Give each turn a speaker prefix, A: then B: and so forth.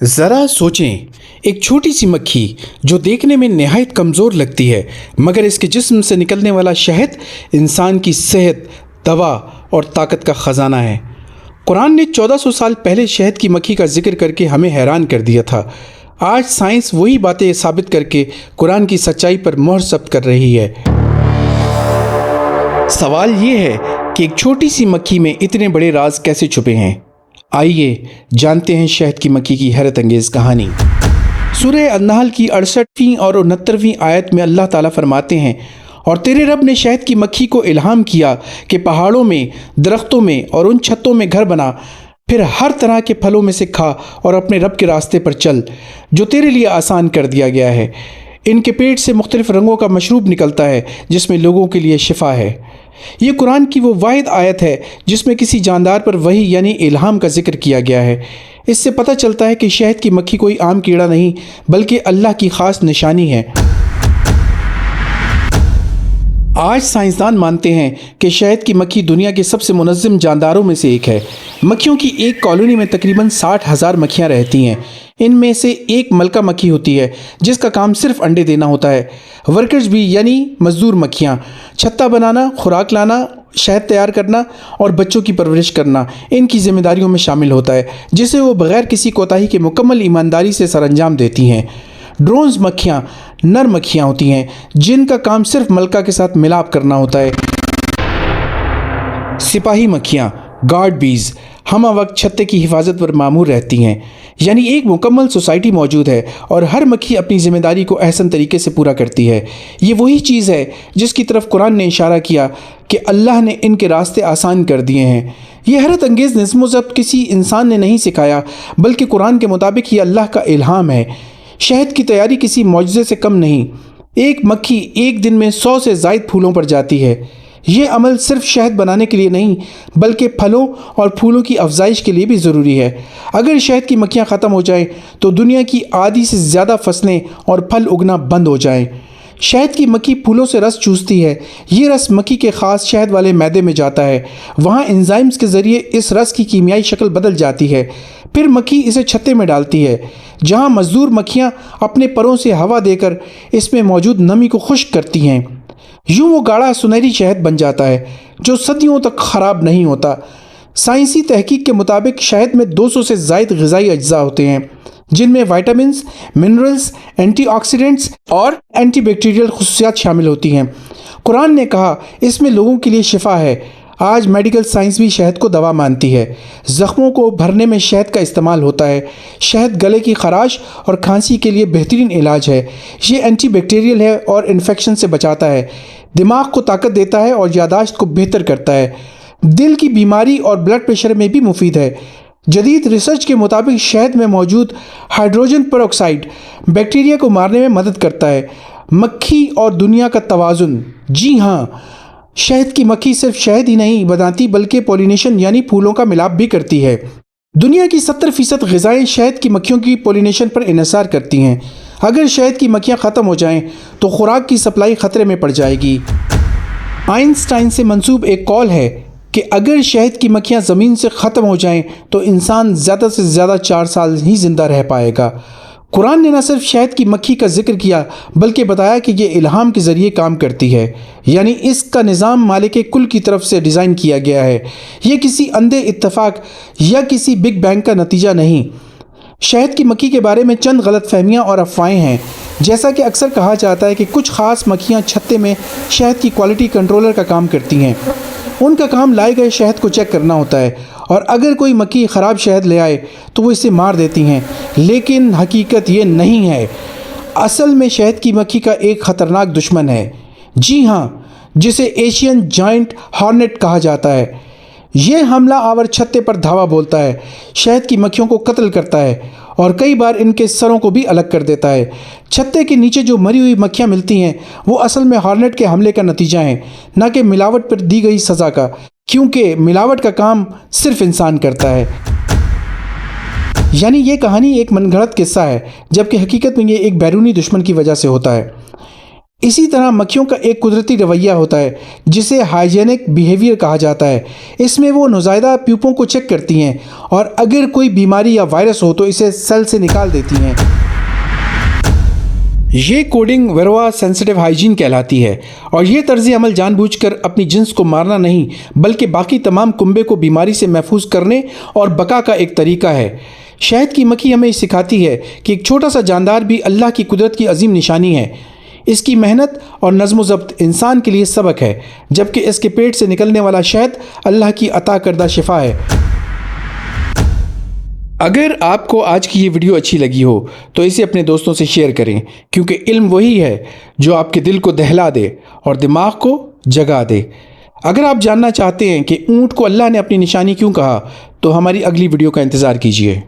A: ذرا سوچیں، ایک چھوٹی سی مکھی جو دیکھنے میں نہایت کمزور لگتی ہے، مگر اس کے جسم سے نکلنے والا شہد انسان کی صحت، دوا اور طاقت کا خزانہ ہے۔ قرآن نے 1400 سال پہلے شہد کی مکھی کا ذکر کر کے ہمیں حیران کر دیا تھا۔ آج سائنس وہی باتیں ثابت کر کے قرآن کی سچائی پر مہر ثبت کر رہی ہے۔ سوال یہ ہے کہ ایک چھوٹی سی مکھی میں اتنے بڑے راز کیسے چھپے ہیں؟ آئیے جانتے ہیں شہد کی مکھی کی حیرت انگیز کہانی۔ سورہ النحل کی 68ویں اور 69ویں آیت میں اللہ تعالیٰ فرماتے ہیں، اور تیرے رب نے شہد کی مکھی کو الہام کیا کہ پہاڑوں میں، درختوں میں اور ان چھتوں میں گھر بنا، پھر ہر طرح کے پھلوں میں سے کھا اور اپنے رب کے راستے پر چل جو تیرے لیے آسان کر دیا گیا ہے۔ ان کے پیٹ سے مختلف رنگوں کا مشروب نکلتا ہے جس میں لوگوں کے لیے شفا ہے۔ یہ قرآن کی وہ واحد آیت ہے جس میں کسی جاندار پر وحی یعنی الہام کا ذکر کیا گیا ہے۔ اس سے پتہ چلتا ہے کہ شہد کی مکھی کوئی عام کیڑا نہیں بلکہ اللہ کی خاص نشانی ہے۔ آج سائنسدان مانتے ہیں کہ شہد کی مکھی دنیا کے سب سے منظم جانداروں میں سے ایک ہے۔ مکھیوں کی ایک کالونی میں تقریباً 60,000 مکھیاں رہتی ہیں۔ ان میں سے ایک ملکہ مکھی ہوتی ہے جس کا کام صرف انڈے دینا ہوتا ہے۔ ورکرز بھی یعنی مزدور مکھیاں چھتا بنانا، خوراک لانا، شہد تیار کرنا اور بچوں کی پرورش کرنا ان کی ذمہ داریوں میں شامل ہوتا ہے، جسے وہ بغیر کسی کوتاہی کے مکمل ایمانداری سے سر انجام دیتی ہیں۔ ڈرونز مکھیاں نر مکھیاں ہوتی ہیں جن کا کام صرف ملکہ کے ساتھ ملاپ کرنا ہوتا ہے۔ سپاہی مکھیاں گارڈ بیز ہمہ وقت چھتے کی حفاظت پر مامور رہتی ہیں، یعنی ایک مکمل سوسائٹی موجود ہے اور ہر مکھی اپنی ذمہ داری کو احسن طریقے سے پورا کرتی ہے۔ یہ وہی چیز ہے جس کی طرف قرآن نے اشارہ کیا کہ اللہ نے ان کے راستے آسان کر دیے ہیں۔ یہ حیرت انگیز نظم و ضبط کسی انسان نے نہیں سکھایا بلکہ قرآن کے مطابق یہ اللہ کا الہام ہے۔ شہد کی تیاری کسی معجزے سے کم نہیں۔ ایک مکھی ایک دن میں 100 سے زائد پھولوں پر جاتی ہے۔ یہ عمل صرف شہد بنانے کے لیے نہیں بلکہ پھلوں اور پھولوں کی افزائش کے لیے بھی ضروری ہے۔ اگر شہد کی مکھیاں ختم ہو جائیں تو دنیا کی آدھی سے زیادہ فصلیں اور پھل اگنا بند ہو جائیں۔ شہد کی مکھی پھولوں سے رس چوستی ہے۔ یہ رس مکھی کے خاص شہد والے معدے میں جاتا ہے۔ وہاں انزائمز کے ذریعے اس رس کی کیمیائی شکل بدل جاتی ہے۔ پھر مکھی اسے چھتے میں ڈالتی ہے جہاں مزدور مکھیاں اپنے پروں سے ہوا دے کر اس میں موجود نمی کو خشک کرتی ہیں۔ یوں وہ گاڑھا سنہری شہد بن جاتا ہے جو صدیوں تک خراب نہیں ہوتا۔ سائنسی تحقیق کے مطابق شہد میں 200 سے زائد غذائی اجزاء ہوتے ہیں جن میں وائٹامنز، منرلز، اینٹی آکسیڈنٹس اور اینٹی بیکٹیریل خصوصیات شامل ہوتی ہیں۔ قرآن نے کہا اس میں لوگوں کے لیے شفا ہے۔ آج میڈیکل سائنس بھی شہد کو دوا مانتی ہے۔ زخموں کو بھرنے میں شہد کا استعمال ہوتا ہے۔ شہد گلے کی خراش اور کھانسی کے لیے بہترین علاج ہے۔ یہ اینٹی بیکٹیریل ہے اور انفیکشن سے بچاتا ہے، دماغ کو طاقت دیتا ہے اور یادداشت کو بہتر کرتا ہے۔ دل کی بیماری اور بلڈ پریشر میں بھی مفید ہے۔ جدید ریسرچ کے مطابق شہد میں موجود ہائیڈروجن پر آکسائڈ بیکٹیریا کو مارنے میں مدد کرتا ہے۔ مکھی اور دنیا کا توازن۔ جی ہاں، شہد کی مکھی صرف شہد ہی نہیں بناتی بلکہ پولینیشن یعنی پھولوں کا ملاپ بھی کرتی ہے۔ دنیا کی 70% غذائیں شہد کی مکھیوں کی پولینیشن پر انحصار کرتی ہیں۔ اگر شہد کی مکھیاں ختم ہو جائیں تو خوراک کی سپلائی خطرے میں پڑ جائے گی۔ آئنسٹائن سے منسوب ایک قول ہے کہ اگر شہد کی مکھیاں زمین سے ختم ہو جائیں تو انسان زیادہ سے زیادہ 4 سال ہی زندہ رہ پائے گا۔ قرآن نے نہ صرف شہد کی مکھی کا ذکر کیا بلکہ بتایا کہ یہ الہام کے ذریعے کام کرتی ہے، یعنی اس کا نظام مالک کل کی طرف سے ڈیزائن کیا گیا ہے۔ یہ کسی اندھے اتفاق یا کسی بگ بینگ کا نتیجہ نہیں۔ شہد کی مکھی کے بارے میں چند غلط فہمیاں اور افواہیں ہیں۔ جیسا کہ اکثر کہا جاتا ہے کہ کچھ خاص مکھیاں چھتے میں شہد کی کوالٹی کنٹرولر کا کام کرتی ہیں۔ ان کا کام لائے گئے شہد کو چیک کرنا ہوتا ہے اور اگر کوئی مکھی خراب شہد لے آئے تو وہ اسے مار دیتی ہیں، لیکن حقیقت یہ نہیں ہے۔ اصل میں شہد کی مکھی کا ایک خطرناک دشمن ہے، جی ہاں، جسے ایشین جائنٹ ہارنٹ کہا جاتا ہے۔ یہ حملہ آور چھتے پر دھاوا بولتا ہے، شہد کی مکھیوں کو قتل کرتا ہے اور کئی بار ان کے سروں کو بھی الگ کر دیتا ہے۔ چھتے کے نیچے جو مری ہوئی مکھیاں ملتی ہیں وہ اصل میں ہارنٹ کے حملے کا نتیجہ ہیں، نہ کہ ملاوٹ پر دی گئی سزا کا، کیونکہ ملاوٹ کا کام صرف انسان کرتا ہے۔ یعنی یہ کہانی ایک من گھڑت قصہ ہے جبکہ حقیقت میں یہ ایک بیرونی دشمن کی وجہ سے ہوتا ہے۔ اسی طرح مکھیوں کا ایک قدرتی رویہ ہوتا ہے جسے ہائیجینک بیہیویئر کہا جاتا ہے۔ اس میں وہ نوزائیدہ پیوپوں کو چیک کرتی ہیں اور اگر کوئی بیماری یا وائرس ہو تو اسے سیل سے نکال دیتی ہیں۔ یہ کوڈنگ ویروا سینسٹیو ہائیجین کہلاتی ہے، اور یہ طرز عمل جان بوجھ کر اپنی جنس کو مارنا نہیں بلکہ باقی تمام کنبے کو بیماری سے محفوظ کرنے اور بقا کا ایک طریقہ ہے۔ شہد کی مکھی ہمیں سکھاتی ہے کہ ایک چھوٹا سا جاندار بھی اللہ کی قدرت کی عظیم نشانی ہے۔ اس کی محنت اور نظم و ضبط انسان کے لیے سبق ہے، جبکہ اس کے پیٹ سے نکلنے والا شہد اللہ کی عطا کردہ شفا ہے۔ اگر آپ کو آج کی یہ ویڈیو اچھی لگی ہو تو اسے اپنے دوستوں سے شیئر کریں، کیونکہ علم وہی ہے جو آپ کے دل کو دہلا دے اور دماغ کو جگا دے۔ اگر آپ جاننا چاہتے ہیں کہ اونٹ کو اللہ نے اپنی نشانی کیوں کہا تو ہماری اگلی ویڈیو کا انتظار کیجیے۔